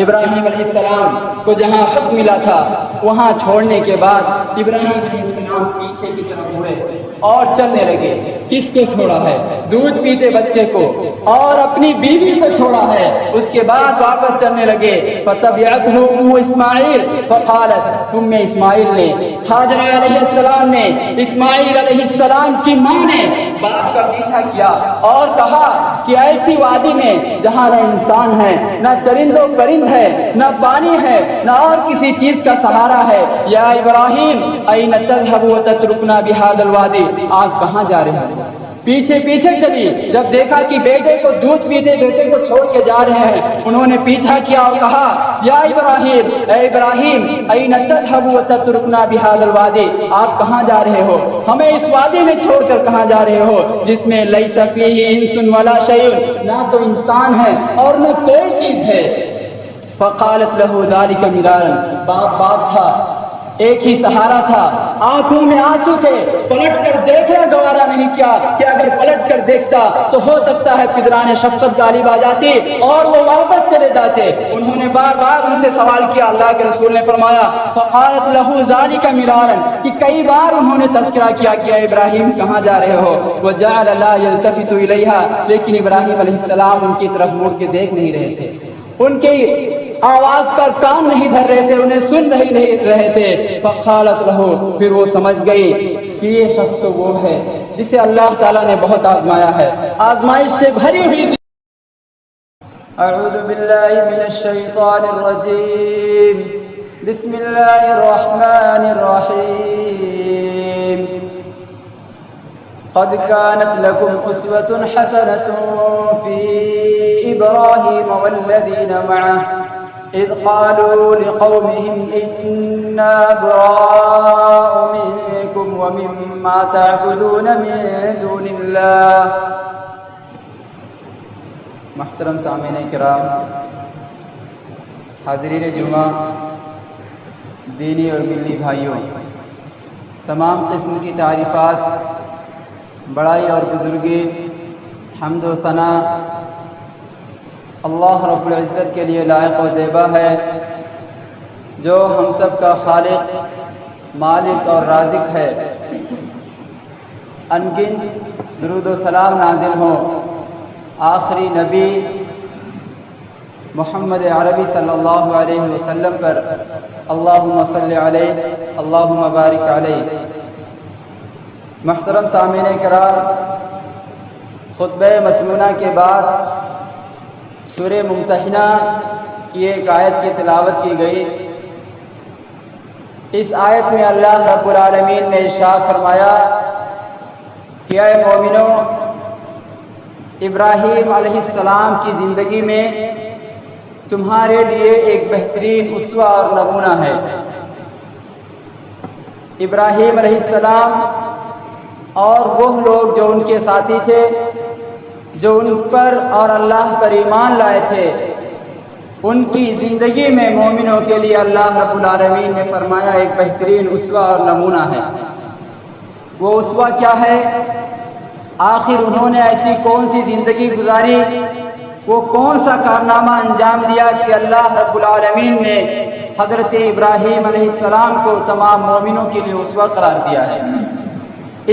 ابراہیم علیہ السلام کو جہاں حق ملا تھا وہاں چھوڑنے کے بعد ابراہیم علیہ السلام پیچھے کی طرف ہوئے اور چلنے لگے۔ کس کو چھوڑا ہے؟ دودھ پیتے بچے کو اور اپنی بیوی کو چھوڑا ہے۔ اس کے بعد واپس چلنے لگے۔ فتبعته ام اسماعیل فقالت، ام اسماعیل نے، ہاجرہ علیہ السلام نے، اسماعیل علیہ السلام کی ماں نے باپ کا پیچھا کیا اور کہا کہ ایسی وادی میں جہاں نہ انسان ہے، نہ چرند و پرند ہے، نہ پانی ہے، نہ اور کسی چیز کا سہارا ہے، یا ابراہیم این تذهب وتترکنا بهذا الوادی، آپ کہاں جا رہے ہیں؟ پیچھے پیچھے چلی۔ جب دیکھا کہ بیٹے کو دودھ پیتے بیٹے کو چھوڑ کے جا رہے ہیں، انہوں نے پیچھا کیا اور کہا یا ابراہیم، اے ابراہیم این تذهب وتترکنا بهذا الوادی، آپ کہاں جا رہے ہو؟ ہمیں اس وادی میں چھوڑ کر کہاں جا رہے ہو جس میں لیس فیہ انس ولا شیء، نہ تو انسان ہے اور نہ کوئی چیز ہے۔ فقالت له ذلك مرارا، باپ تھا، ایک ہی سہارا تھا، آنکھوں میں آنسو تھے، پلٹ کر دیکھنا گوارا نہیں کیا کہ اگر پلٹ کر دیکھتا تو ہو سکتا ہے پدران شفقت غالب آ جاتی اور وہ واپس چلے جاتے۔ انہوں نے بار بار ان سے سوال کیا، اللہ کے رسول نے فرمایا فقالت له ذلك مرارا، کہ کئی بار انہوں نے تذکرہ کیا کہ اے ابراہیم کہاں جا رہے ہو؟ وجعل لا يلتفت الیہا، لیکن ابراہیم علیہ السلام ان کی طرف مڑ کے دیکھ نہیں رہے تھے، ان کی آواز پر کان نہیں دھر رہے تھے، انہیں سن نہیں رہے تھے۔ فقالت له، پھر وہ سمجھ گئی کہ یہ شخص تو وہ ہے جسے اللہ تعالیٰ نے بہت آزمایا ہے، آزمائش سے بھری ہوئی۔ اعوذ باللہ من الشیطان الرجیم، بسم اللہ الرحمن الرحیم۔ قد كانت لكم أسوة حسنة في إبراهيم والذين معه إذ قالوا لقومهم إنا براء منكم ومما تعبدون من دون الله۔ محترم سامعین کرام، حاضرین جمعہ، دینی اور ملی بھائیوں، تمام قسم کی تعریفات، بڑائی اور بزرگی، حمد و ثنا اللہ رب العزت کے لیے لائق و زیبا ہے، جو ہم سب کا خالق، مالک اور رازق ہے۔ ان گنت درود و سلام نازل ہوں آخری نبی محمد عربی صلی اللہ علیہ وسلم پر، اللہم صلی علیہ، اللہم بارک علیہ۔ محترم سامعین کرام، خطبہ مسنونہ کے بعد سورہ ممتحنہ کی ایک آیت کی تلاوت کی گئی۔ اس آیت میں اللہ رب العالمین نے ارشاد فرمایا کہ اے مومنو، ابراہیم علیہ السلام کی زندگی میں تمہارے لیے ایک بہترین اسوہ اور نمونہ ہے۔ ابراہیم علیہ السلام اور وہ لوگ جو ان کے ساتھی تھے، جو ان پر اور اللہ پر ایمان لائے تھے، ان کی زندگی میں مومنوں کے لیے اللہ رب العالمین نے فرمایا ایک بہترین اسوہ اور نمونہ ہے۔ وہ اسوہ کیا ہے؟ آخر انہوں نے ایسی کون سی زندگی گزاری، وہ کون سا کارنامہ انجام دیا کہ اللہ رب العالمین نے حضرت ابراہیم علیہ السلام کو تمام مومنوں کے لیے اسوہ قرار دیا ہے۔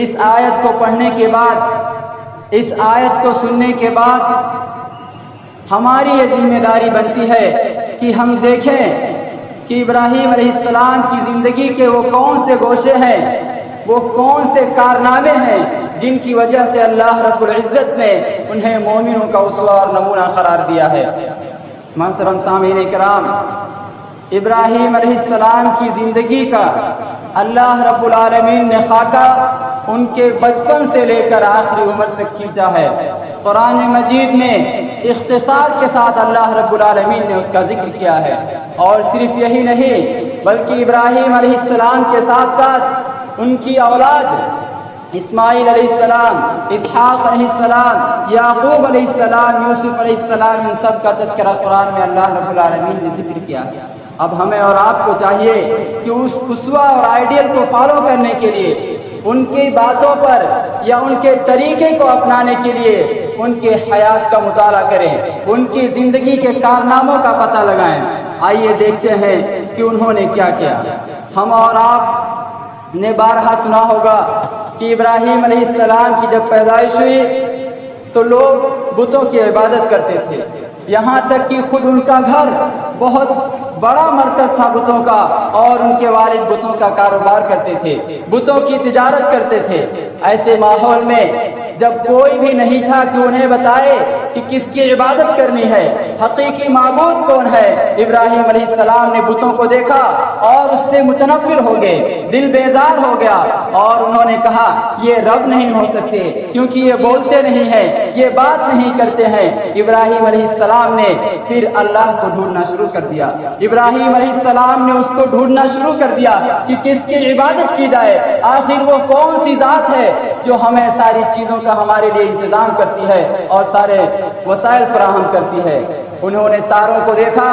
اس آیت کو پڑھنے کے بعد، اس آیت کو سننے کے بعد ہماری یہ ذمہ داری بنتی ہے کہ ہم دیکھیں کہ ابراہیم علیہ السلام کی زندگی کے وہ کون سے گوشے ہیں، وہ کون سے کارنامے ہیں جن کی وجہ سے اللہ رب العزت نے انہیں مومنوں کا اسوہ اور نمونہ قرار دیا ہے۔ محترم سامعین کرام، ابراہیم علیہ السلام کی زندگی کا اللہ رب العالمین نے خاکہ ان کے بچپن سے لے کر آخری عمر تک کھینچا ہے۔ قرآن مجید میں اختصار کے ساتھ اللہ رب العالمین نے اس کا ذکر کیا ہے، اور صرف یہی نہیں بلکہ ابراہیم علیہ السلام کے ساتھ ساتھ ان کی اولاد اسماعیل علیہ السلام، اسحاق علیہ السلام، یعقوب علیہ السلام، یوسف علیہ السلام، ان سب کا تذکرہ قرآن میں اللہ رب العالمین نے ذکر کیا ہے۔ اب ہمیں اور آپ کو چاہیے کہ اس اسوہ اور آئیڈیل کو فالو کرنے کے لیے، ان کی باتوں پر یا ان کے طریقے کو اپنانے کے لیے ان کے حیات کا مطالعہ کریں، ان کی زندگی کے کارناموں کا پتہ لگائیں۔ آئیے دیکھتے ہیں کہ انہوں نے کیا کیا۔ ہم اور آپ نے بارہا سنا ہوگا کہ ابراہیم علیہ السلام کی جب پیدائش ہوئی تو لوگ بتوں کی عبادت کرتے تھے، یہاں تک کہ خود ان کا گھر بہت بڑا مرکز تھا بتوں کا، اور ان کے والد بتوں کا کاروبار کرتے تھے، بتوں کی تجارت کرتے تھے۔ ایسے ماحول میں جب کوئی بھی نہیں تھا کہ انہیں بتائے کہ کس کی عبادت کرنی ہے، حقیقی معبود کون ہے، ابراہیم علیہ السلام نے بتوں کو دیکھا اور اس سے متنفر ہو گئے، دل بیزار ہو گیا، اور انہوں نے کہا یہ رب نہیں ہو سکتے کیونکہ یہ بولتے نہیں ہیں، یہ بات نہیں کرتے ہیں۔ ابراہیم علیہ السلام نے پھر اللہ کو ڈھونڈنا شروع کر دیا، ابراہیم علیہ السلام نے اس کو ڈھونڈنا شروع کر دیا کہ کس کی عبادت کی جائے، آخر وہ کون سی ذات ہے جو ہمیں ساری چیزوں کا ہمارے لیے انتظام کرتی ہے اور سارے وسائل فراہم کرتی ہے۔ انہوں نے تاروں کو دیکھا،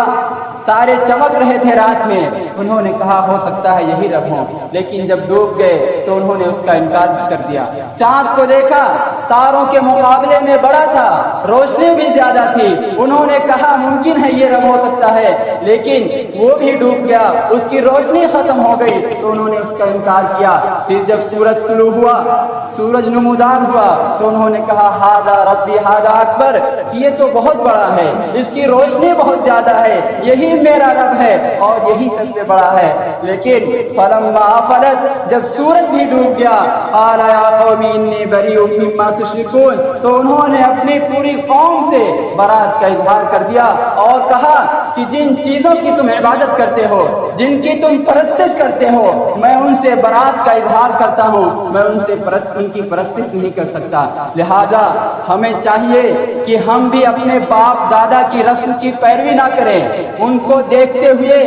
تارے چمک رہے تھے رات میں، انہوں نے کہا ہو سکتا ہے یہی رب ہوں، لیکن جب ڈوب گئے تو انہوں نے اس کا انکار بھی کر دیا۔ چاند کو دیکھا، تاروں کے مقابلے میں بڑا تھا، روشنی بھی زیادہ تھی، انہوں نے کہا ممکن ہے یہ رب ہو سکتا ہے، لیکن وہ بھی ڈوب گیا، اس کی روشنی ختم ہو گئی تو انہوں نے اس کا انکار کیا۔ پھر جب سورج طلوع ہوا، سورج نمودار ہوا تو انہوں نے کہا ہاذا ربی ھذا اکبر، یہ تو بہت بڑا ہے، اس کی روشنی بہت زیادہ ہے، یہی میرا رب ہے اور یہی سب سے بڑا ہے۔ لیکن فلما افلت، جب سورج بھی ڈوب گیا، قال یا قوم انی بریء مما تشرکون، تو انہوں نے اپنی پوری قوم سے برات کا اظہار کر دیا اور کہا کہ جن چیزوں کی تم عبادت کرتے ہو، جن کی تم پرستش کرتے ہو، میں ان سے برات کا اظہار کرتا ہوں، میں ان کی پرستش نہیں کر سکتا۔ لہذا ہمیں چاہیے کہ ہم بھی اپنے باپ دادا کی رسم کی پیروی نہ کریں، ان کو دیکھتے ہوئے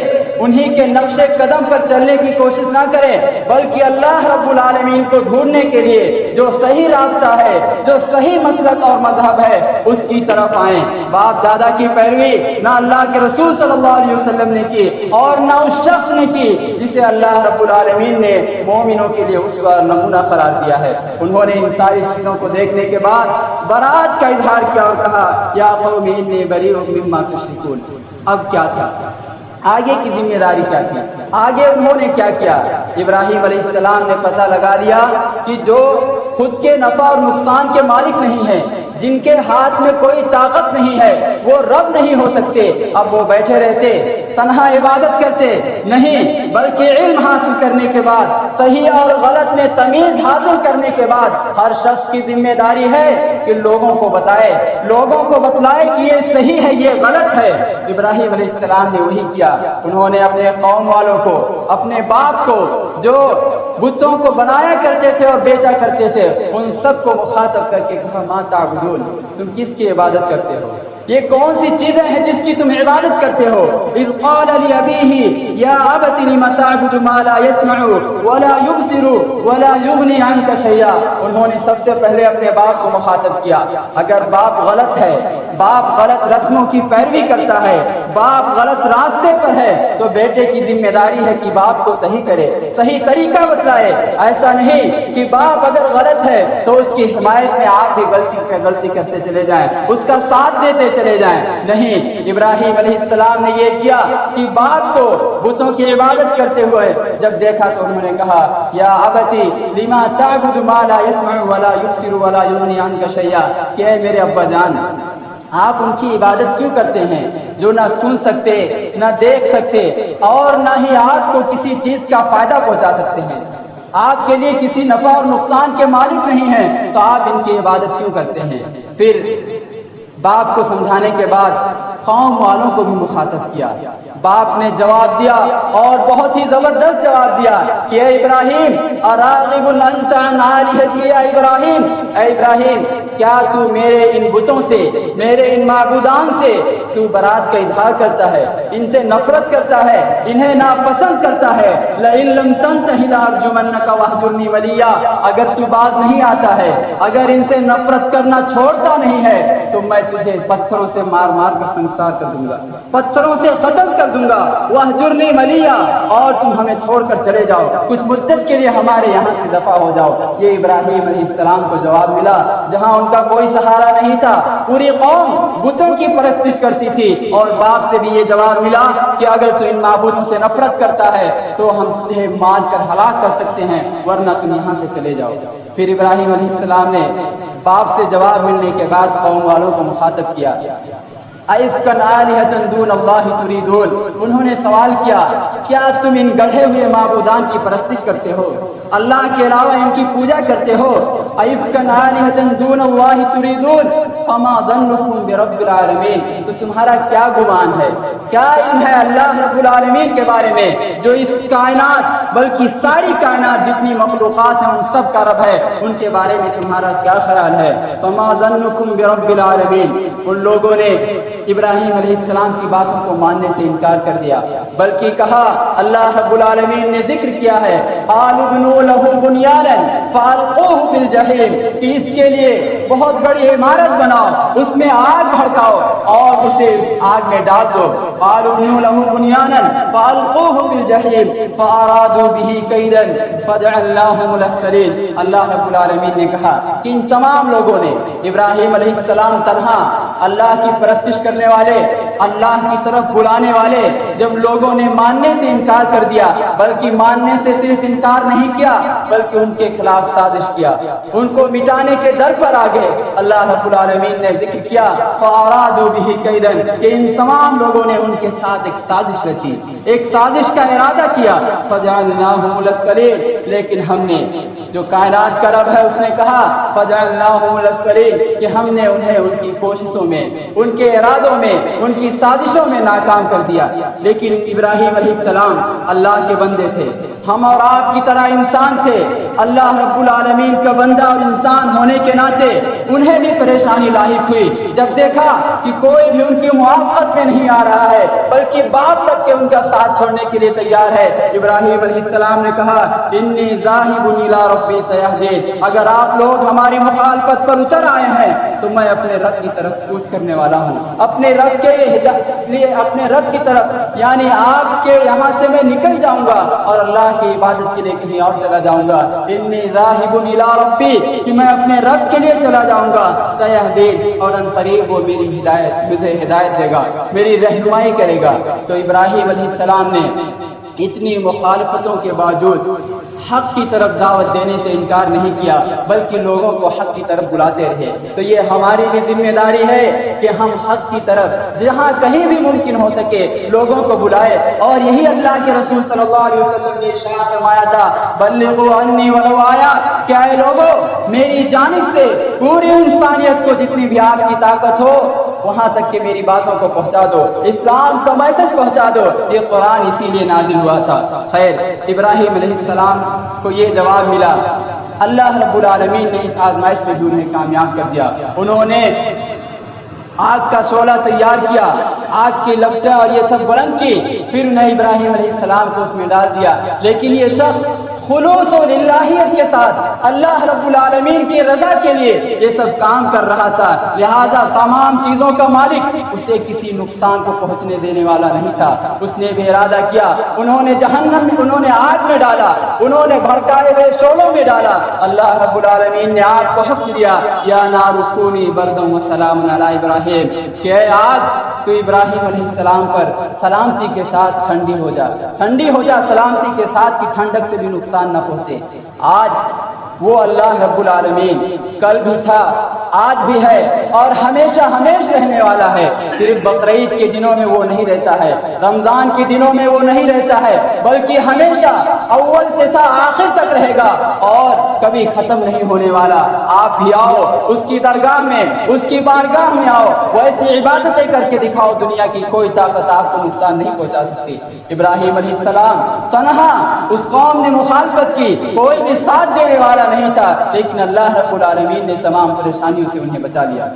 انہی کے نقش قدم پر چلنے کی کوشش نہ کریں، بلکہ اللہ رب العالمین کو ڈھونڈنے کے لیے جو صحیح راستہ ہے، جو صحیح مسلک اور مذہب ہے، اس کی طرف آئیں۔ باپ دادا کی پیروی نہ اللہ کے رسول صلی اللہ علیہ وسلم نے کی اور نہ اس شخص نے کی جسے اللہ رب العالمین نے مومنوں کے لیے اسوہ نمونہ قرار دیا ہے۔ انہوں نے ان ساری چیزوں کو دیکھنے کے بعد برات کا اظہار کیا اور کہا یا قوم انی بریء مما تشرکون۔ اب کیا تھا آگے کی ذمہ داری، کیا تھی آگے؟ انہوں نے کیا کیا؟ ابراہیم علیہ السلام نے پتہ لگا لیا کہ جو خود کے نفع اور نقصان کے مالک نہیں ہیں، جن کے ہاتھ میں کوئی طاقت نہیں ہے، وہ رب نہیں ہو سکتے۔ اب وہ بیٹھے رہتے، تنہا عبادت کرتے نہیں، بلکہ علم حاصل کرنے کے بعد، صحیح اور غلط میں تمیز حاصل کرنے کے بعد، ہر شخص کی ذمہ داری ہے کہ لوگوں کو بتائے، لوگوں کو بتلائے کہ یہ صحیح ہے، یہ غلط ہے۔ ابراہیم علیہ السلام نے وہی کیا۔ انہوں نے اپنے قوم والوں کو، اپنے باپ کو جو بتوں کو بنایا کرتے تھے اور بیچا کرتے تھے، ان سب کو مخاطب کر کے کہا ما تعبدون، تم کس کی عبادت کرتے ہو؟ یہ کون سی چیزیں ہیں جس کی تم عبادت کرتے ہو؟ اذ قال لأبيه یا ابت لم تعبد ما لا يسمع ولا يبصر ولا يغني عنك شيئا۔ انہوں نے سب سے پہلے اپنے باپ کو مخاطب کیا۔ اگر باپ غلط ہے، باپ غلط رسموں کی پیروی کرتا ہے، باپ غلط راستے پر ہے، تو بیٹے کی ذمہ داری ہے کہ باپ کو صحیح کرے، صحیح طریقہ بتلائے۔ ایسا نہیں کہ باپ اگر غلط ہے تو اس کی حمایت میں آپ بھی غلطی کرتے چلے جائیں، اس کا ساتھ دیتے چلے جائیں۔ نہیں، ابراہیم علیہ السلام نے یہ کیا کہ باپ کو بتوں کی عبادت کرتے ہوئے جب دیکھا تو انہوں نے کہا یا ابتی لما تعبد ما لا يسمع ولا يبصر ولا يغني عنك شيئا، کہ اے میرے ابا جان، آپ ان کی عبادت کیوں کرتے ہیں جو نہ سن سکتے، نہ دیکھ سکتے، اور نہ ہی آپ کو کسی چیز کا فائدہ پہنچا سکتے ہیں، آپ کے لیے کسی نفع اور نقصان کے مالک نہیں ہیں، تو آپ ان کی عبادت کیوں کرتے ہیں؟ پھر باپ کو سمجھانے کے بعد قوم والوں کو بھی مخاطب کیا۔ باپ نے جواب دیا اور بہت ہی زبردست جواب دیا کہ اے ابراہیم اراغب انت عن آلہتی، اے ابراہیم کیا تو میرے ان بتوں سے، میرے ان معبودان سے تو برات کا اظہار کرتا ہے، ان سے نفرت کرتا ہے، انہیں ناپسند کرتا ہے؟ لئن لم تنتہ لارجمنک واہجرنی ملیا، اگر تو باز نہیں آتا ہے، اگر ان سے نفرت کرنا چھوڑتا نہیں ہے، تو میں تجھے پتھروں سے مار مار کر سنسار کر دوں گا، پتھروں سے ختم کر دوں دوں گا وَاهْجُرْنِي مَلِيًّا، اور تم ہمیں چھوڑ کر چلے جاؤ، کچھ مدت کے لیے ہمارے یہاں سے دفع ہو جاؤ۔ یہ ابراہیم علیہ السلام کو جواب ملا جہاں ان کا کوئی سہارا نہیں تھا، پوری قوم بتوں کی پرستش کرتی تھی، اور باپ سے بھی یہ جواب ملا کہ اگر تو ان معبودوں سے نفرت کرتا ہے تو ہم تجھے مار کر ہلاک کر سکتے ہیں، ورنہ تم یہاں سے چلے جاؤ۔ پھر ابراہیم علیہ السلام نے باپ سے جواب ملنے کے بعد قوم والوں کو مخاطب کیا، اَئِفْکًا آلِہَةً دُونَ اللَّہِ تُرِیدُونَ، انہوں نے سوال کیا کیا تم ان گڑھے ہوئے معبودان کی پرستش کرتے ہو، اللہ کے علاوہ ان کی پوجا کرتے ہو؟ اَئِفْکًا آلِہَةً دُونَ اللَّہِ تُرِیدُونَ فَمَا ظَنُّکُم بِرَبِّ الْعَالَمِینَ، تو تمہارا کیا گمان ہے، کیا علم ہے اللہ رب العالمین کے بارے میں جو اس کائنات بلکہ ساری کائنات جتنی مخلوقات ہیں ان سب کا رب ہے، ان کے بارے میں تمہارا کیا خیال ہے؟ فَمَا ظَنُّکُم بِرَبِّ الْعَالَمِینَ، ان لوگوں نے ابراہیم علیہ السلام کی باتوں کو ماننے سے انکار کر دیا، بلکہ کہا اللہ رب العالمین نے ذکر کیا ہے قَالُوا ابْنُوا لَهُ بُنْيَانًا فَأَلْقُوهُ فِي الْجَحِيمِ، کہ اس کے لیے بہت بڑی عمارت بناؤ، اس میں آگ بھڑکاؤ اور اسے اس آگ میں ڈال دو۔ قَالُوا ابْنُوا لَهُ بُنْيَانًا فَأَلْقُوهُ فِي الْجَحِيمِ فَأَرَادُوا بِهِ كَيْدًا فَجَعَلْنَاهُمُ الْأَسْفَلِينَ، اللہ رب العالمین نے کہا کہ ان تمام لوگوں نے ابراہیم علیہ السلام تنہا اللہ کی پرستش کرنے والے، اللہ کی طرف بلانے والے، جب لوگوں نے ماننے سے انکار کر دیا، بلکہ ماننے سے صرف انکار نہیں کیا بلکہ ان کے خلاف سازش کیا، ان کو مٹانے کے در پر آ گئے، اللہ رب العالمین نے ذکر کیا فَأَرَادُوا بِهِ كَيْدًا، کہ ان تمام لوگوں نے ان کے ساتھ ایک سازش رچی، ایک سازش کا ارادہ کیا، فَجَعَلْنَاهُمُ الْأَسْفَلِينَ، لیکن ہم نے جو کائنات کا رب ہے اس نے کہا فَجَعَلْنَاهُمُ الْأَسْفَلِينَ، کہ ہم نے انہیں ان کی کوششوں میں، ان کے ارادوں میں، ان کی سازشوں میں ناکام کر دیا۔ لیکن ابراہیم علیہ السلام اللہ کے بندے تھے، ہم اور آپ کی طرح انسان تھے، اللہ رب العالمین کا بندہ اور انسان ہونے کے ناطے انہیں بھی پریشانی لاحق ہوئی جب دیکھا کہ کوئی بھی ان کی موافقت میں نہیں آ رہا ہے، بلکہ باپ تک کے ان کا ساتھ چھوڑنے کے لیے تیار ہے۔ ابراہیم علیہ السلام نے کہا انی ذاہب الی ربی سیہدین، اگر آپ لوگ ہماری مخالفت پر اتر آئے ہیں تو میں اپنے رب کی طرف کوچ کرنے والا ہوں، اپنے رب کے لیے، اپنے رب کی طرف، یعنی آپ کے یہاں سے میں نکل جاؤں گا اور اللہ کی عبادت کے لیے کہیں اور چلا جاؤں گا۔ انی ذاہب الی ربی، کہ میں اپنے رب کے لیے چلا جاؤں گا، سیہدین، اور ان قریب وہ میری ہدایت، مجھے ہدایت دے گا، میری رہنمائی کرے گا۔ تو ابراہیم علیہ السلام نے اتنی مخالفتوں کے باوجود حق کی طرف دعوت دینے سے انکار نہیں کیا، بلکہ لوگوں کو حق کی طرف بلاتے رہے۔ تو یہ ہماری بھی ذمہ داری ہے کہ ہم حق کی طرف جہاں کہیں بھی ممکن ہو سکے لوگوں کو بلائے، اور یہی اللہ کے رسول صلی اللہ علیہ وسلم نے ارشاد فرمایا تھا بلغوا انی ولو آیا، کہ اے لوگوں میری جانب سے پوری انسانیت کو جتنی بھی آپ کی طاقت ہو وہاں تک کہ میری باتوں کو پہنچا دو، اسلام کا میسج پہنچا دو۔ یہ قرآن اسی لیے نازل ہوا تھا۔ خیر، ابراہیم علیہ السلام کو یہ جواب ملا، اللہ رب العالمین نے اس آزمائش میں بھی انہیں کامیاب کر دیا۔ انہوں نے آگ کا شعلہ تیار کیا، آگ کی لپٹیں اور یہ سب بلند کی، پھر انہیں ابراہیم علیہ السلام کو اس میں ڈال دیا۔ لیکن یہ شخص خلوص و للہیت کے ساتھ اللہ رب العالمین کی رضا کے لیے یہ سب کام کر رہا تھا، لہذا تمام چیزوں کا مالک اسے کسی نقصان کو پہنچنے دینے والا نہیں تھا۔ اس نے بھی ارادہ کیا، انہوں نے جہنم میں، انہوں نے آگ میں ڈالا، انہوں نے بھڑکائے ہوئے شعلوں میں ڈالا، اللہ رب العالمین نے آگ کو حکم دیا یا نار کونی بردا وسلام علی ابراہیم، کہ اے آگ تو ابراہیم علیہ السلام پر سلامتی کے ساتھ ٹھنڈی ہو جا، ٹھنڈی ہو جا سلامتی کے ساتھ، کی ٹھنڈک سے بھی نقصان نہ پہنچے۔ آج وہ اللہ رب العالمین کل بھی تھا، آج بھی ہے اور ہمیشہ ہمیشہ رہنے والا ہے۔ صرف بقرعید کے دنوں میں وہ نہیں رہتا ہے، رمضان کے دنوں میں وہ نہیں رہتا ہے، بلکہ ہمیشہ اول سے تھا آخر تک رہے گا اور کبھی ختم نہیں ہونے والا۔ آپ بھی آؤ اس کی درگاہ میں، اس کی بارگاہ میں آؤ، ویسی عبادتیں کر کے دکھاؤ، دنیا کی کوئی طاقت آپ کو نقصان نہیں پہنچا سکتی۔ ابراہیم علیہ السلام تنہا، اس قوم نے مخالفت کی، کوئی بھی ساتھ دینے والا نہیں تھا، لیکن اللہ رب العالمین نے تمام پریشانیوں سے انہیں بچا لیا،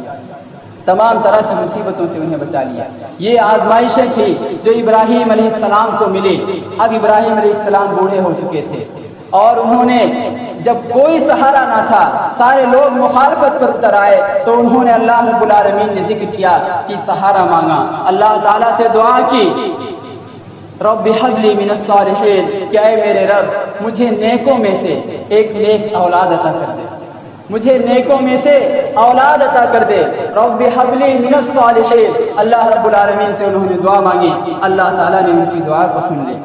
تمام طرح کی مصیبتوں سے انہیں بچا لیا۔ یہ آزمائشیں تھی جو ابراہیم علیہ السلام کو ملی۔ اب ابراہیم علیہ السلام بوڑھے ہو چکے تھے اور انہوں نے جب کوئی سہارا نہ تھا، سارے لوگ مخالفت پر اتر آئے، تو انہوں نے اللہ رب العالمین نے ذکر کیا کہ سہارا مانگا، اللہ تعالیٰ سے دعا کی رب هب لي من الصالحین کہ اے میرے رب مجھے نیکوں میں سے ایک نیک اولاد عطا کر دے، مجھے نیکوں میں سے اولاد عطا کر دے۔ رب هب لي من الصالحین، اللہ رب العالمین سے انہوں نے دعا مانگی، اللہ تعالیٰ نے ان کی دعا کو سن لی۔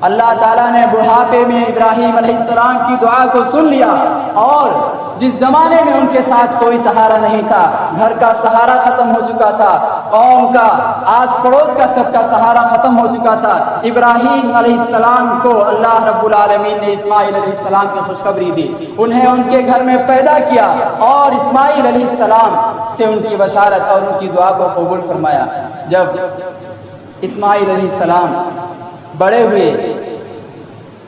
اللہ تعالیٰ نے بڑھاپے میں ابراہیم علیہ السلام کی دعا کو سن لیا، اور جس زمانے میں ان کے ساتھ کوئی سہارا نہیں تھا، گھر کا سہارا ختم ہو چکا تھا، قوم کا، آس پڑوس کا سب کا سہارا ختم ہو چکا تھا، ابراہیم علیہ السلام کو اللہ رب العالمین نے اسماعیل علیہ السلام کی خوشخبری دی، انہیں ان کے گھر میں پیدا کیا، اور اسماعیل علیہ السلام سے ان کی بشارت اور ان کی دعا کو قبول فرمایا۔ جب اسماعیل علیہ السلام بڑے ہوئے،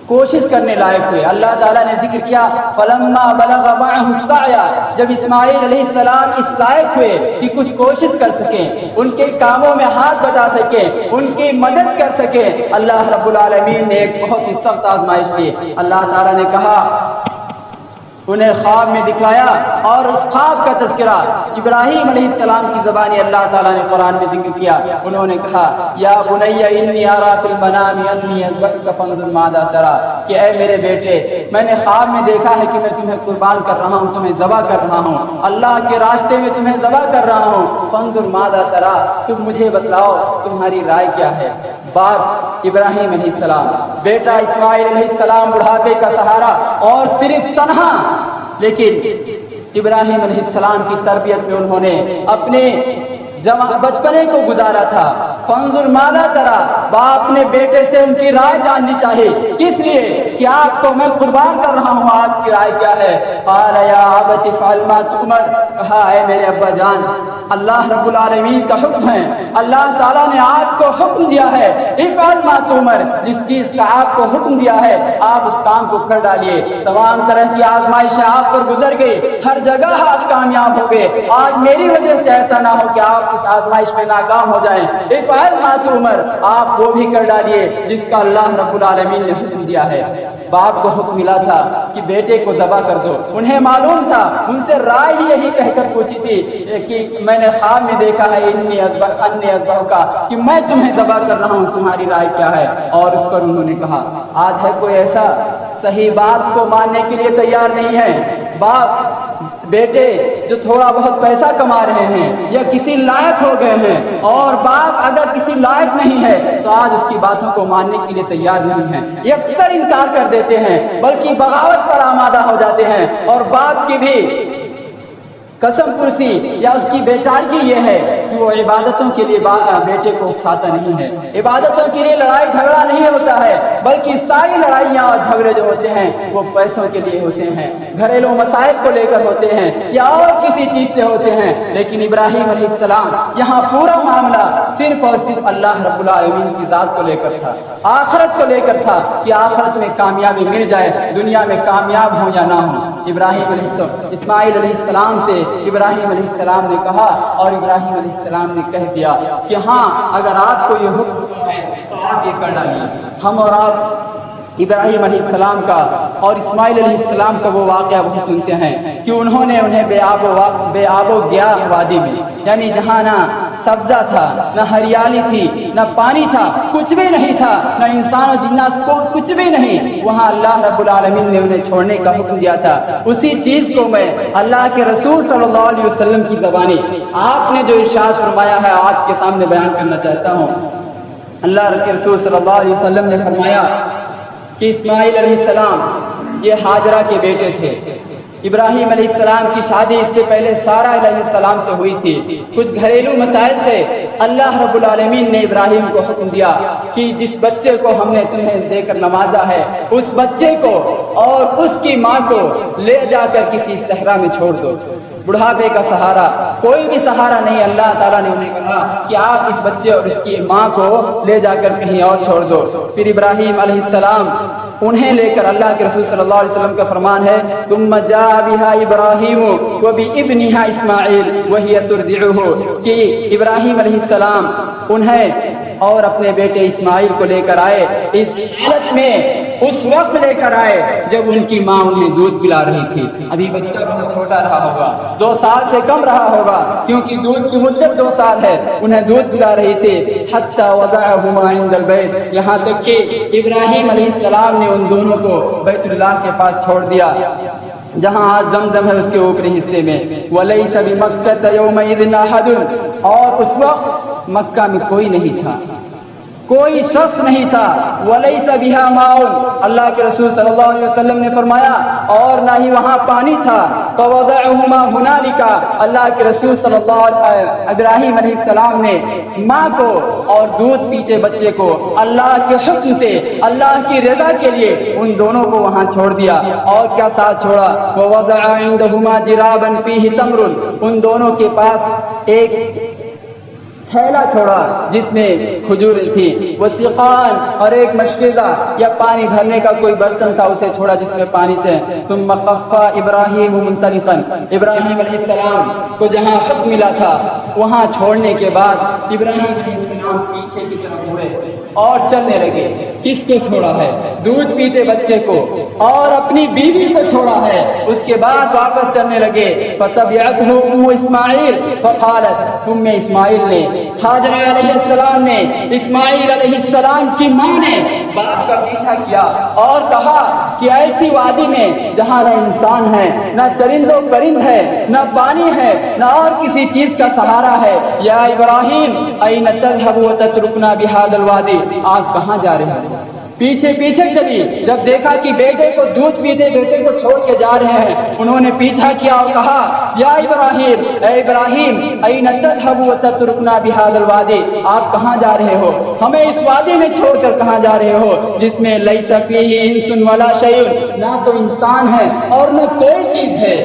کوشش کرنے لائق ہوئے، اللہ تعالیٰ نے ذکر کیا فلما بلغ معه السعي، جب اسماعیل علیہ السلام اس لائق ہوئے کہ کچھ کوشش کر سکیں، ان کے کاموں میں ہاتھ بٹا سکیں، ان کی مدد کر سکیں، اللہ رب العالمین نے ایک بہت ہی سخت آزمائش کی۔ اللہ تعالیٰ نے کہا، انہیں خواب میں دکھایا، اور اس خواب کا تذکرہ ابراہیم علیہ السلام کی زبانی اللہ تعالیٰ نے قرآن میں ذکر کیا۔ انہوں نے کہا یا بنی انی ارا فی المنام انی اذبحک فانظر ماذا تری، کہ اے میرے بیٹے میں نے خواب میں دیکھا ہے کہ میں تمہیں قربان کر رہا ہوں، تمہیں ذبح کر رہا ہوں، اللہ کے راستے میں تمہیں ذبح کر رہا ہوں، فانظر ماذا تری، تم مجھے بتلاؤ تمہاری رائے کیا ہے۔ باپ ابراہیم علیہ السلام، بیٹا اسماعیل علیہ السلام، بڑھاپے کا سہارا اور صرف تنہا، لیکن ابراہیم علیہ السلام کی تربیت میں انہوں نے اپنے بچپنے کو گزارا تھا۔ فانظر ماذا تری، باپ نے بیٹے سے ان کی رائے جاننی چاہیے، کس لیے کہ آپ کو میں قربان کر رہا ہوں، آپ کی رائے کیا ہے؟ قال یا ابت افعل ما تؤمر، کہا اے میرے ابا جان اللہ رب العالمین کا حکم ہے، اللہ تعالیٰ نے آپ کو حکم دیا ہے، افعل ما تؤمر، جس چیز کا آپ کو حکم دیا ہے آپ اس کام کو کر ڈالیے۔ تمام طرح کی آزمائشیں آپ پر گزر گئی، ہر جگہ آپ کامیاب ہو گئے، آج میری وجہ سے ایسا نہ ہو کہ آپ اس آزمائش میں ناکام ہو جائیں۔ افعل ما تؤمر، آپ وہ بھی کر ڈالیے جس کا اللہ رب العالمین نے حکم دیا ہے۔ باپ کو حکم ملا تھا کہ بیٹے کو ذبح کر دو، انہیں معلوم تھا، ان سے رائے ہی یہی کہہ کر پوچھی تھی کہ میں نے خواب میں دیکھا ہے انی اذبح کا، کہ میں تمہیں ذبح کر رہا ہوں، تمہاری رائے کیا ہے؟ اور اس پر انہوں نے کہا آج ہے کوئی ایسا صحیح بات کو ماننے کے لیے تیار نہیں ہے؟ باپ بیٹے جو تھوڑا بہت پیسہ کما رہے ہیں یا کسی لائق ہو گئے ہیں، اور باپ اگر کسی لائق نہیں ہے تو آج اس کی باتوں کو ماننے کے لیے تیار نہیں ہے، یہ اکثر انکار کر دیتے ہیں، بلکہ بغاوت پر آمادہ ہو جاتے ہیں۔ اور باپ کی بھی قسم پرسی یا اس کی بیچارگی یہ ہے کہ وہ عبادتوں کے لیے بیٹے کو اکساتا نہیں ہے، عبادتوں کے لیے لڑائی جھگڑا نہیں ہوتا ہے، بلکہ ساری لڑائیاں اور جھگڑے جو ہوتے ہیں وہ پیسوں کے لیے ہوتے ہیں، گھریلو مسائل کو لے کر ہوتے ہیں، یا اور کسی چیز سے ہوتے ہیں۔ لیکن ابراہیم علیہ السلام یہاں پورا معاملہ صرف اور صرف اللہ رب العالمین کی ذات کو لے کر تھا، آخرت کو لے کر تھا، کہ آخرت میں کامیابی مل جائے، دنیا میں کامیاب ہوں یا نہ ہوں۔ اسماعیل علیہ السلام سے ابراہیم علیہ السلام نے کہا، اور ابراہیم علیہ السلام نے کہہ دیا کہ ہاں اگر آپ کو یہ حکم ہے تو آپ یہ کر ڈالیے۔ ہم اور آپ ابراہیم علیہ السلام کا اور اسماعیل علیہ السلام کا وہ واقعہ بہت سنتے ہیں کہ انہیں بے آب و گیا وادی میں، یعنی جہاں نہ سبزہ تھا، نہ ہریالی تھی، نہ پانی تھا، کچھ بھی نہیں تھا، نہ انسان و جنات کو کچھ بھی نہیں، وہاں اللہ رب العالمین نے انہیں چھوڑنے کا حکم دیا تھا۔ اسی چیز کو میں اللہ کے رسول صلی اللہ علیہ وسلم کی زبانی آپ نے جو ارشاد فرمایا ہے آپ کے سامنے بیان کرنا چاہتا ہوں۔ اللہ کے رسول صلی اللہ علیہ وسلم نے فرمایا کہ اسماعیل علیہ السلام یہ ہاجرہ کے بیٹے تھے۔ ابراہیم علیہ السلام کی شادی اس سے پہلے سارہ علیہ السلام سے ہوئی تھی، کچھ گھریلو مسائل تھے۔ اللہ رب العالمین نے ابراہیم کو حکم دیا کہ جس بچے کو ہم نے تمہیں دے کر نوازا ہے اس بچے کو اور اس کی ماں کو لے جا کر کسی صحرا میں چھوڑ دو۔ بڑھاپے کا سہارا، کوئی بھی سہارا نہیں، اللہ تعالیٰ نے انہیں کہا کہ آپ اس بچے اور اس کی ماں کو لے جا کر کہیں اور چھوڑ دو۔ پھر ابراہیم علیہ السلام انہیں لے کر، اللہ کے رسول صلی اللہ علیہ وسلم کا فرمان ہے ثم جاء بها ابراہیم وبابنها اسماعیل وهي ترضعه، کہ ابراہیم علیہ السلام انہیں اور اپنے بیٹے اسماعیل کو لے کر آئے، اس حالت میں اس وقت لے کر آئے جب ان کی ماں انہیں دودھ پلا رہی تھی۔ ابھی بچہ بہت چھوٹا رہا ہوگا، 2 سال سے کم رہا ہوگا، کیونکہ دودھ کی مدت 2 سال ہے۔ انہیں دودھ پلا رہی تھی، حتی وضعہما عند البیت، یہاں تک کہ ابراہیم علیہ السلام نے ان دونوں کو بیت اللہ کے پاس چھوڑ دیا جہاں آج زمزم ہے اس کے اوپری حصے میں۔ وَلَيْسَ بِمَكَّةَ يَوْمَئِذٍ أَحَدٌ، اور اس وقت مکہ میں کوئی نہیں تھا، کوئی شخص نہیں تھا۔ وَلَيْسَ بِهَا مَاءٌ، اللہ کے رسول صلی اللہ علیہ وسلم نے فرمایا اور نہ ہی وہاں پانی تھا۔ فَوَضَعُهُمَا هُنَالِكَ، اللہ کے رسول صلی اللہ علیہ ابراہیم علیہ السلام نے ماں کو اور دودھ پیتے بچے کو اللہ کے حکم سے، اللہ کی رضا کے لیے ان دونوں کو وہاں چھوڑ دیا۔ اور کیا ساتھ چھوڑا؟ وَوَضَعَ عِندَهُمَا جِرَابًا فِيهِ تَمْرٌ، ان دونوں کے پاس ایک تھیلا چھوڑا جس میں کھجوریں تھی، وسقان، اور ایک مشکزہ یا پانی بھرنے کا کوئی برتن تھا اسے چھوڑا جس میں پانی تھے۔ ثم قفا ابراہیم منطلقا، ابراہیم علیہ السلام کو جہاں حکم ملا تھا وہاں چھوڑنے کے بعد ابراہیم علیہ السلام پیچھے کی طرف ہوئے اور چلنے لگے۔ کس کو چھوڑا ہے؟ دودھ پیتے بچے کو اور اپنی بیوی کو چھوڑا ہے، اس کے بعد واپس چلنے لگے۔ فتبعته ام اسماعیل فقالت، ام اسماعیل نے، ہاجرہ علیہ السلام نے، اسماعیل علیہ السلام کی ماں نے باپ کا پیچھا کیا اور کہا کہ ایسی وادی میں جہاں نہ انسان ہے، نہ چرند و پرند ہے، نہ پانی ہے، نہ اور کسی چیز کا سہارا ہے، یا ابراہیم این تذهب وتترکنا بهذا الوادی، آپ کہاں جا رہے ہیں؟ پیچھے پیچھے چلی، جب دیکھا کہ بیٹے کو دودھ پیتے بیٹے کو چھوڑ کے جا رہے ہیں، انہوں نے پیچھا کیا اور کہا یا ابراہیم، اے ابراہیم این تذهب وتترکنا بهذا الوادی، آپ کہاں جا رہے ہو؟ ہمیں اس وادی میں چھوڑ کر کہاں جا رہے ہو جس میں لیس فیہ انس ولا شیء، نہ تو انسان ہے اور نہ کوئی چیز ہے۔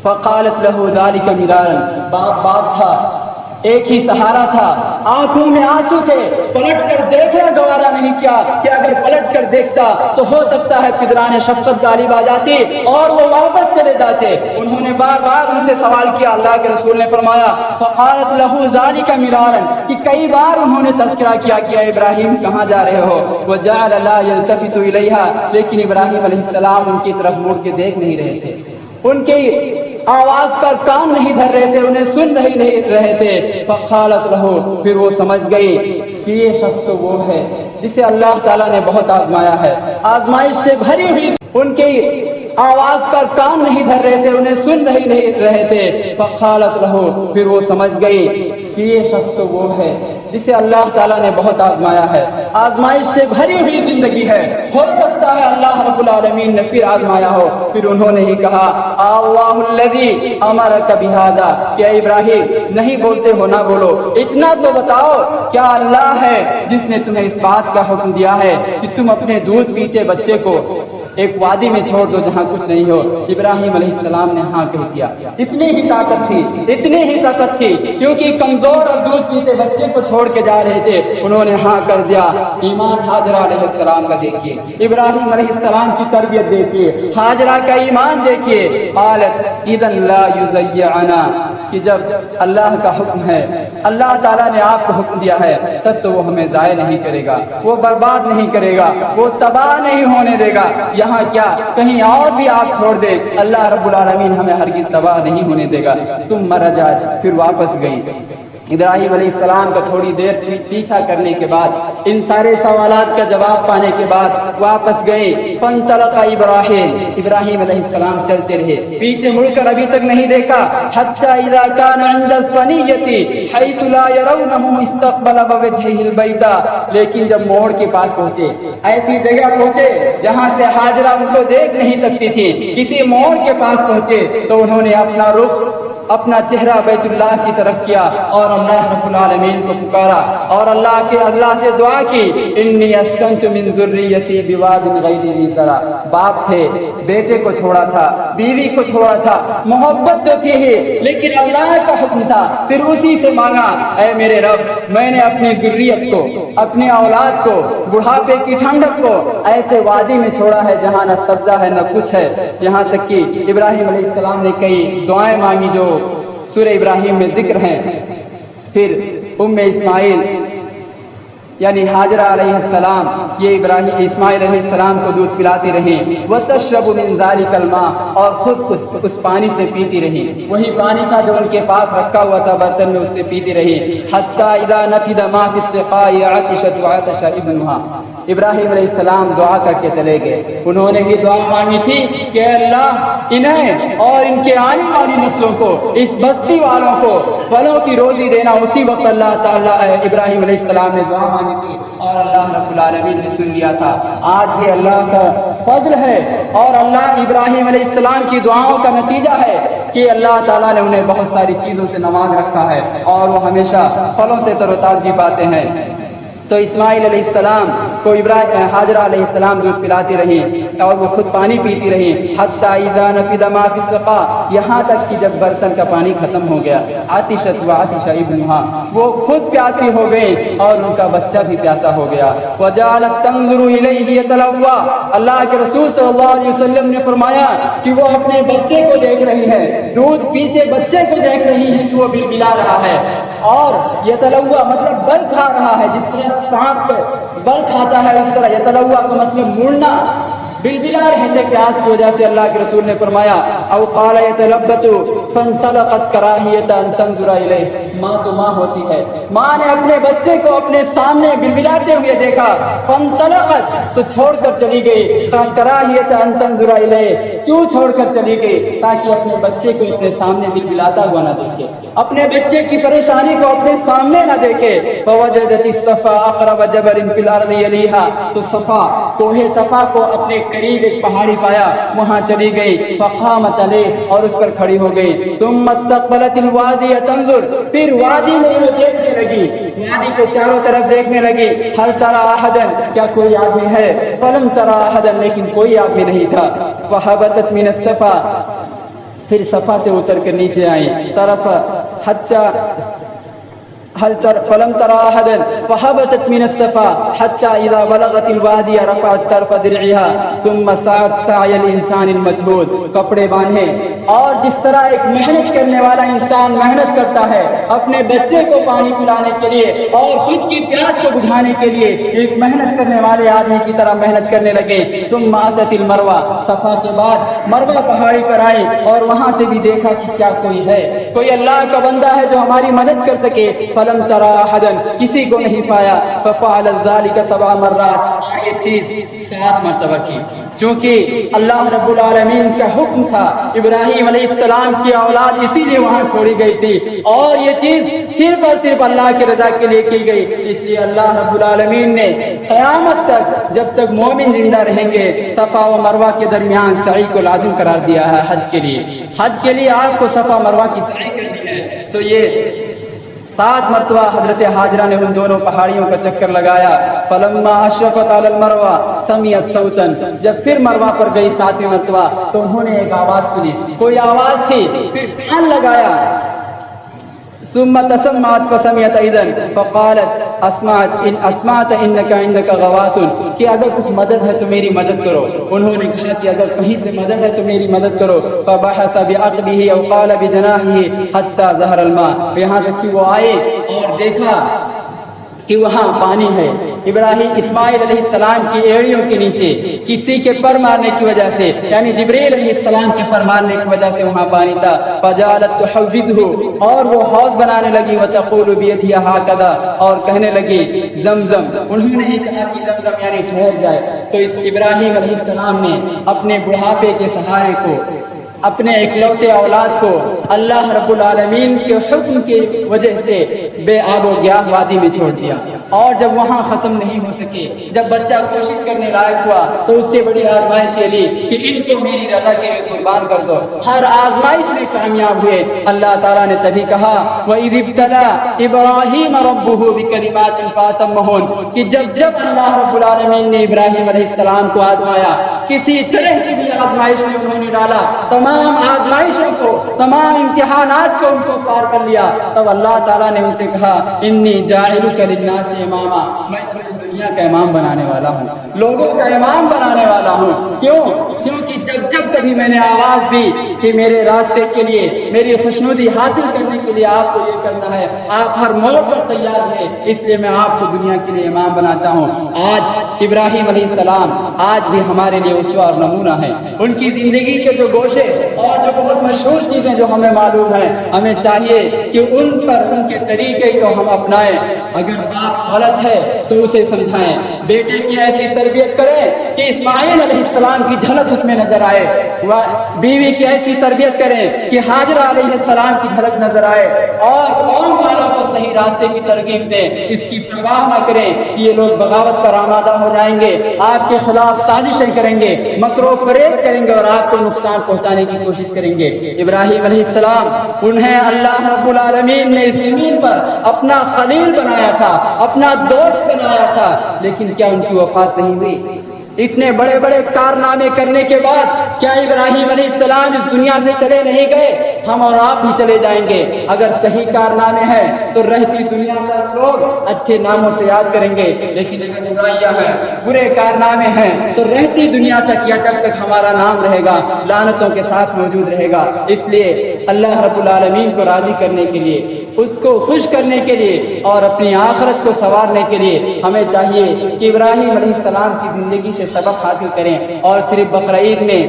فقالت له ذلك مرارا، باپ تھا، ایک ہی سہارا تھا، آنکھوں میں آنسو تھے، پلٹ کر دیکھنا گوارا نہیں کیا کہ اگر پلٹ کر دیکھتا تو ہو سکتا ہے پدران شفقت غالب آ جاتی اور وہ واپس چلے جاتے۔ انہوں نے بار بار ان سے سوال کیا، اللہ کے رسول نے فرمایا فقالت له ذلك مرارا، کہ کئی بار انہوں نے تذکرہ کیا کہ اے ابراہیم کہاں جا رہے ہو؟ وجعل لا يلتفت الیہا، لیکن ابراہیم علیہ السلام ان کی طرف مڑ کے دیکھ نہیں رہے تھے، ان کی آواز پر کان نہیں دھر رہے تھے، انہیں سن نہیں رہے تھے۔ فقالت له، پھر وہ سمجھ گئی کہ یہ شخص تو وہ ہے جسے اللہ تعالیٰ نے بہت آزمایا ہے، آزمائش سے بھری ہوئی، ان کی آواز پر کان نہیں دھر رہے تھے، انہیں سن نہیں رہے تھے۔ فقالت له، پھر وہ سمجھ گئی کہ یہ شخص تو وہ ہے جسے اللہ تعالیٰ نے بہت آزمایا ہے، آزمائش سے بھری ہوئی زندگی ہے، ہو سکتا ہے اللہ رب العالمین نے پھر آزمایا ہو۔ پھر انہوں نے ہی کہا اللہ الذی امرک بہذا، کہ اے ابراہیم نہیں بولتے ہو نہ بولو، اتنا تو بتاؤ کیا اللہ ہے جس نے تمہیں اس بات کا حکم دیا ہے کہ تم اپنے دودھ پیتے بچے کو ایک وادی میں چھوڑ دو جہاں کچھ نہیں ہو؟ ابراہیم علیہ السلام نے ہاں کہہ دیا۔ اتنی ہی طاقت تھی، اتنی ہی سخت تھی، کیونکہ کمزور اور دودھ پیتے بچے کو چھوڑ کے جا رہے تھے، انہوں نے ہاں کر دیا۔ ایمان حاجرہ علیہ السلام کا دیکھیے، ابراہیم علیہ السلام کی تربیت دیکھیے، حاجرہ کا ایمان دیکھیے۔ قالت اذن لا یضیعنا، کہ جب اللہ کا حکم ہے، اللہ تعالیٰ نے آپ کو حکم دیا ہے، تب تو وہ ہمیں ضائع نہیں کرے گا، وہ برباد نہیں کرے گا، وہ تباہ نہیں ہونے دے گا۔ یہاں کیا کہیں اور بھی آپ چھوڑ دے، اللہ رب العالمین ہمیں ہرگز تباہ نہیں ہونے دے گا۔ تم رجعت، پھر واپس گئی۔ ابراہیم علیہ السلام کا تھوڑی دیر پیچھا کرنے کے بعد، ان سارے سوالات کا جواب پانے کے بعد واپس گئے۔ فانطلق ابراہیم، ابراہیم علیہ السلام چلتے رہے، پیچھے مڑ کر ابھی تک نہیں دیکھا۔ حتی اذا کان عند الثنیۃ حیث لا یرونہ استقبل بوجہہ البیت، لیکن جب موڑ کے پاس پہنچے، ایسی جگہ پہنچے جہاں سے حاجرہ ان کو دیکھ نہیں سکتی تھی، کسی موڑ کے پاس پہنچے تو انہوں نے اپنا رخ، اپنا چہرہ بیت اللہ کی طرف کیا اور اللہ رب العالمین کو پکارا اور اللہ سے دعا کی، انی اسکنت من ذریتی بواد غیر ذی زرع۔ باپ تھے، بیٹے کو چھوڑا تھا، بیوی کو چھوڑا تھا، محبت تو تھی ہی، لیکن اللہ کا حکم تھا، پھر اسی سے مانگا، اے میرے رب میں نے اپنی ذریت کو، اپنی اولاد کو، بڑھاپے کی ٹھنڈک کو ایسے وادی میں چھوڑا ہے جہاں نہ سبزہ ہے نہ کچھ ہے۔ یہاں تک کہ ابراہیم علیہ السلام نے کئی دعائیں مانگی جو سورہ ابراہیم میں ذکر ہیں۔ پھر ام اسماعیل یعنی حاجرہ علیہ السلام یہ اسماعیل علیہ السلام کو دودھ پلاتی رہیں، وَتَشْرَبُ مِنْ ذَلِكَ الْمَاءَ، اور خود اس پانی سے پیتی رہیں، وہی پانی تھا جو ان کے پاس رکھا ہوا تھا برتن میں، اس سے پیتی رہیں، حَتَّى إِذَا نَفِدَ مَا فِي السِّقَاءِ عَطِشَتْ وَعَطَشَ ابْنُهَا۔ ابراہیم علیہ السلام دعا کر کے چلے گئے، انہوں نے یہ دعا مانگی تھی کہ اللہ انہیں اور ان کے آنے والی نسلوں کو، اس بستی والوں کو پھلوں کی روزی دینا۔ اسی وقت اللہ تعالیٰ ابراہیم علیہ السلام نے دعا مانگی تھی اور اللہ رب العالمین نے سن لیا تھا۔ آج بھی اللہ کا فضل ہے اور اللہ ابراہیم علیہ السلام کی دعاؤں کا نتیجہ ہے کہ اللہ تعالیٰ نے انہیں بہت ساری چیزوں سے نواز رکھا ہے اور وہ ہمیشہ پھلوں سے تر و تازگی پاتے ہیں۔ تو اسماعیل علیہ السلام کو حاجرہ علیہ السلام دودھ پلاتی رہیں اور وہ خود پانی پیتی رہیں، حتیٰ اذا نفد ما فی السقا، یہاں تک کہ جب برتن کا پانی ختم ہو گیا، عطشت وعطش ابنها، وہ خود پیاسی ہو گئی اور ان کا بچہ بھی پیاسا ہو گیا۔ وجعلت تنظر الیہ یتلوی، اللہ کے رسول صلی اللہ علیہ وسلم نے فرمایا کہ وہ اپنے بچے کو دیکھ رہی ہے، دودھ پیتے بچے کو دیکھ رہی ہے کہ وہ بلبلا رہا ہے، اور یتلوی مطلب بل کھا رہا ہے، جس طرح سانپ بل کھاتا ہے اس طرح یتلوی کا مطلب مڑنا، بلبلا رہے تھے پیاس کی وجہ سے۔ اللہ کے رسول نے فرمایا او قال یتلبت فانطلقت کراہیۃ ان تنظر الیہ، ماں تو ماں ہوتی ہے، ماں نے اپنے بچے کو اپنے سامنے بلبلاتے ہوئے دیکھا، فانطلقت تو چھوڑ کر چلی گئی، کراہیۃ ان تنظر الیہ، کیوں چھوڑ کر چلی گئی؟ تاکہ اپنے بچے کو اپنے سامنے بلبلاتا ہوا نہ دیکھے، اپنے بچے کی پریشانی کو اپنے سامنے نہ دیکھے۔ فوجدت الصفا اقرب جبل فی الارض یلیھا، تو صفا کوہ صفا کو اپنے قریب ایک پہاڑی پایا، وہاں چلی گئی، فقامت علیہ، اور اس پر کھڑی ہو گئی، ثم استقبلت الوادی تنظر، پھر وادی میں وہ دیکھنے لگی، وادی کے چاروں طرف دیکھنے لگی، هل ترى احدا، کیا کوئی آدمی ہے؟ فلم ترى احدا، لیکن کوئی آدمی نہیں تھا۔ فهبطت من الصفا، پھر صفا سے اتر کر نیچے آئی، طرف حتی فلم ترى احدا فهبطت من الصفا حتى اذا بلغت الوادي رفعت طرف درعها ثم سعت سعي الانسان المجهود، کپڑے باندھے، اور جس طرح ایک محنت کرنے والا انسان محنت کرتا ہے اپنے بچے کو پانی پلانے کے لیے اور خود کی پیاس کو بجھانے کے لیے، ایک محنت کرنے والے آدمی کی طرح محنت کرنے لگے۔ ثم اتت المروہ، صفا کے بعد مروہ پہاڑی پر آئی اور وہاں سے بھی دیکھا کہ کیا کوئی ہے، کوئی اللہ کا بندہ ہے جو ہماری مدد کر سکے، فلم ترى احدا، کسی کو نہیں پایا، ففعلت ذلك 7 مرات، اور یہ چیز 7 مرتبہ کی، چونکہ اللہ رب العالمین کا حکم تھا، ابراہیم علیہ السلام کی اولاد اسی لیے وہاں چھوڑی گئی تھی، اور یہ چیز صرف اور صرف اللہ کی رضا کے لیے کی گئی، اس لیے اللہ رب العالمین نے قیامت تک جب تک مومن زندہ رہیں گے صفا و مروہ کے درمیان سعی کو لازم قرار دیا ہے۔ حج کے لیے آپ کو صفا مروہ کی سعی کرنی ہے، تو یہ 7 مرتبہ حضرت حاجرہ نے ان دونوں پہاڑیوں کا چکر لگایا۔ فلما اشرفت علی المروہ سمعت صوتا، جب پھر مروہ پر گئی 7ویں مرتبہ تو انہوں نے ایک آواز سنی، کوئی آواز تھی، پھر کان لگایا، ثم تسمعت فسمعت اذا فقالت اسمعت انك عندك غواص، کہ اگر کچھ مدد ہے تو میری مدد کرو، انہوں نے کہا کہ اگر کہیں سے مدد ہے تو میری مدد کرو۔ فبحث بعقبه او قال بجناحه حتى ظهر الماء، یہاں تک کہ وہ آئے اور دیکھا کہ وہاں پانی ہے۔ ابراہیم اسماعیل علیہ السلام کی ایڑیوں کے نیچے کسی کے پر مارنے کی وجہ سے، یعنی جبریل علیہ السلام کے پر مارنے کی وجہ سے وہاں پانی تھا۔ فجعلت تحوزه، اور وہ حوض بنانے لگی، وتقول بيدها هكذا، اور کہنے لگی زمزم، انہوں نے ہی کہا کہ زمزم یعنی ٹھہر جائے۔ تو اس ابراہیم علیہ السلام نے اپنے بڑھاپے کے سہارے کو، اپنے اکلوتے اولاد کو اللہ رب العالمین کے حکم کی وجہ سے بے آب و گیا وادی میں چھوڑ دیا، اور جب وہاں ختم نہیں ہو سکے، جب بچہ کوشش کرنے لائق ہوا تو اس سے بڑی آزمائش یہ لی کہ ان کو میری رضا کے لیے قربان کر دو۔ ہر آزمائش میں کامیاب ہوئے۔ اللہ تعالیٰ نے تبھی کہا وَإِذِ ابْتَلَىٰ إِبْرَاهِيمَ رَبُّهُ بِكَلِمَاتٍ فَأَتَمَّهُنَّ، کہ جب اللہ رب العالمین نے ابراہیم علیہ السلام کو آزمایا، کسی طرح کی بھی آزمائش میں انہوں نے ڈالا، تمام آزمائشوں کو، تمام امتحانات کو ان کو پار کر لیا، تب اللہ تعالیٰ نے ان سے کہا انی جاعلک للناس اماما، میں تمہیں دنیا کا امام بنانے والا ہوں، لوگوں کا امام بنانے والا ہوں۔ کیوں؟ کیونکہ جب کبھی میں نے آواز دی کہ میرے راستے کے لیے، میری خوشنودی حاصل کرنے کے لیے آپ کو یہ کرنا ہے، آپ ہر موڑ پر تیار ہیں، اس لیے میں آپ کو دنیا کے لیے امام بناتا ہوں۔ آج ابراہیم علیہ السلام آج بھی ہمارے لیے اسوہ اور نمونہ ہے۔ ان کی زندگی کے جو گوشے اور جو بہت مشہور چیزیں جو ہمیں معلوم ہیں، ہمیں چاہیے کہ ان پر ان کے طریقے کو ہم اپنائیں۔ اگر باپ غلط ہے تو اسے سمجھائیں، بیٹے کی ایسی تربیت کریں کہ اسماعیل علیہ السلام کی جھلک اس میں نظر آئے، بیوی کی ایسی تربیت کریں کہ حاجرہ علیہ السلام کی جھلک نظر آئے، اور قوم والوں کو صحیح راستے کی ترغیب دیں، اس کی پرواہ نہ کریں کہ یہ لوگ بغاوت پر آمادہ ہو جائیں گے، آپ کے خلاف سازشیں کریں گے، مکر و فریب کریں گے اور آپ کو نقصان پہنچانے کی کوشش کریں گے۔ ابراہیم علیہ السلام انہیں اللہ رب العالمین نے اس زمین پر اپنا خلیل بنایا تھا، اپنا دوست بنایا تھا، لیکن کیا ان کی وفات نہیں ہوئی؟ اتنے بڑے بڑے کارنامے کرنے کے بعد کیا ابراہیم علیہ السلام اس دنیا سے چلے نہیں گئے؟ ہم اور آپ بھی چلے جائیں گے۔ اگر صحیح کارنامے ہیں تو رہتی دنیا کا لوگ اچھے ناموں سے یاد کریں گے، لیکن اگر برائیاں ہیں، برے کارنامے ہیں تو رہتی دنیا تک یا جب تک ہمارا نام رہے گا لعنتوں کے ساتھ موجود رہے گا۔ اس لیے اللہ رب العالمین کو راضی کرنے کے لیے، اس کو خوش کرنے کے لیے اور اپنی آخرت کو سنوارنے کے لیے ہمیں چاہیے کہ ابراہیم علیہ السلام کی زندگی سے سبق حاصل کریں، اور صرف بقرعید میں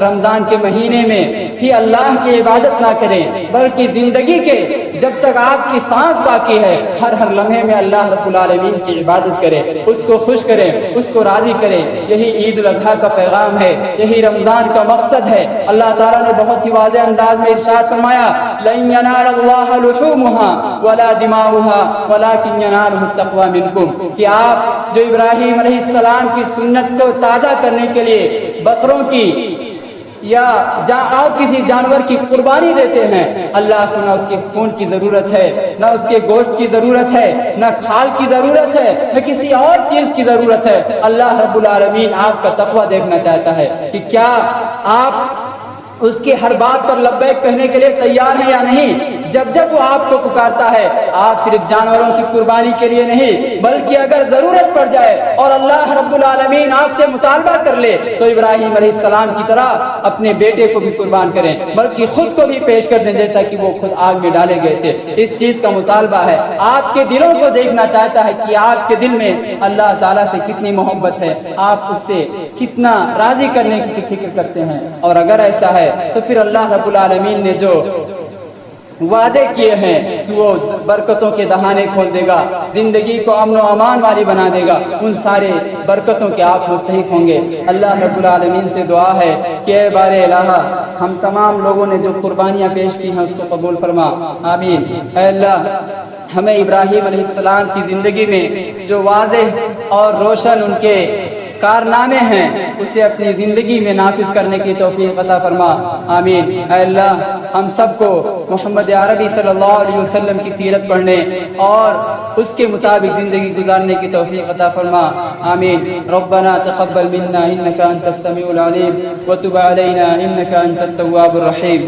رمضان کے مہینے میں ہی اللہ کی عبادت نہ کریں، بلکہ زندگی کے جب تک آپ کی سانس باقی ہے ہر لمحے میں اللہ رب العالمین کی عبادت کریں، اس کو خوش کریں، اس کو راضی کریں۔ یہی عید الاضحیٰ کا پیغام ہے، یہی رمضان کا مقصد ہے۔ اللہ تعالیٰ نے بہت ہی واضح انداز میں ارشاد فرمایا، لَن يَنَالَ اللَّهَ لُحُومُهَا وَلَا دِمَاؤُهَا وَلَكِنْ يَنَالُهُ التَّقْوَى مِنْكُمْ، کہ آپ جو ابراہیم علیہ السلام کی سنت کو تازہ کرنے کے لیے بکروں کی یا اور کسی جانور کی قربانی دیتے ہیں، اللہ کو نہ اس کے خون کی ضرورت ہے، نہ اس کے گوشت کی ضرورت ہے، نہ کھال کی ضرورت ہے، نہ کسی اور چیز کی ضرورت ہے۔ اللہ رب العالمین آپ کا تقوی دیکھنا چاہتا ہے کہ کیا آپ اس کی ہر بات پر لبیک کہنے کے لیے تیار ہیں یا نہیں۔ جب جب وہ آپ کو پکارتا ہے، آپ صرف جانوروں کی قربانی کے لیے نہیں، بلکہ اگر ضرورت پڑ جائے اور اللہ رب العالمین آپ سے مطالبہ کر لے تو ابراہیم علیہ السلام کی طرح اپنے بیٹے کو بھی قربان کریں، بلکہ خود کو بھی پیش کر دیں جیسا کہ وہ خود آگ میں ڈالے گئے تھے۔ اس چیز کا مطالبہ ہے، آپ کے دلوں کو دیکھنا چاہتا ہے کہ آپ کے دل میں اللہ تعالیٰ سے کتنی محبت ہے، آپ اس سے کتنا راضی کرنے کی فکر کرتے ہیں۔ اور اگر ایسا ہے تو پھر اللہ رب العالمین نے جو وعدے کیے ہیں کہ وہ برکتوں کے دہانے کھول دے گا، زندگی کو امن و امان والی بنا دے گا، ان سارے برکتوں کے آپ مستحق ہوں گے۔ اللہ رب العالمین سے دعا ہے کہ اے بار الہ، ہم تمام لوگوں نے جو قربانیاں پیش کی ہیں اس کو قبول فرما، آمین۔ اے اللہ، ہمیں ابراہیم علیہ السلام کی زندگی میں جو واضح اور روشن ان کے کارنامے ہیں اسے اپنی زندگی میں نافذ کرنے کی توفیق عطا فرما، آمین۔ اے اللہ، ہم سب کو محمد عربی صلی اللہ علیہ وسلم کی سیرت پڑھنے اور اس کے مطابق زندگی گزارنے کی توفیق عطا فرما، آمین۔ ربنا تقبل منا انك انت السميع العليم وتب علينا انك انت التواب الرحيم۔